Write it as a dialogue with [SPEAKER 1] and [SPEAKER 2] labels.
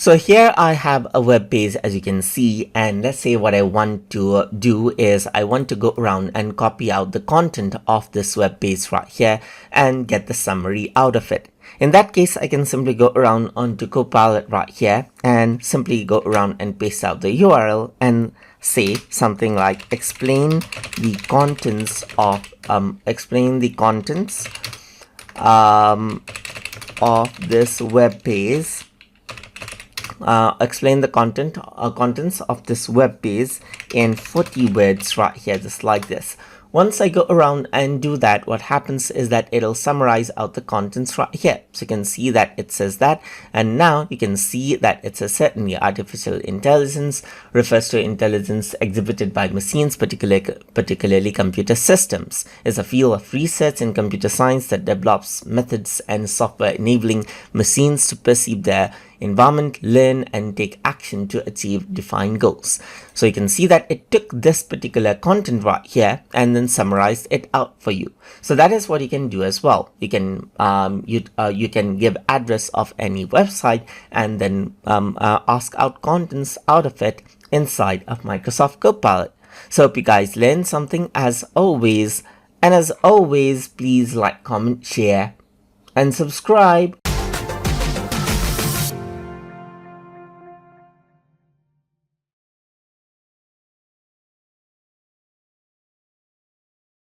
[SPEAKER 1] So here I have a web page, as you can see, and let's say what I want to do is I want to go around and copy out the content of this web page right here and get the summary out of it. In that case, I can simply go around onto Copilot right here and simply go around and paste out the URL and say something like explain the contents of this web page. Explain the contents of this web page in 40 words right here, just like this. Once I go around and do that, what happens is that it'll summarize out the contents right here. So you can see that it says that, and now you can see that it says certainly artificial intelligence refers to intelligence exhibited by machines, particularly computer systems. It's a field of research in computer science that develops methods and software enabling machines to perceive their environment, learn, and take action to achieve defined goals. So you can see that it took this particular content right here and then summarized it out for you. So that is what you can do as well. You can you can give address of any website and then ask out contents out of it inside of Microsoft Copilot. So hope you guys learned something as always, and as always, please like, comment, share, and subscribe.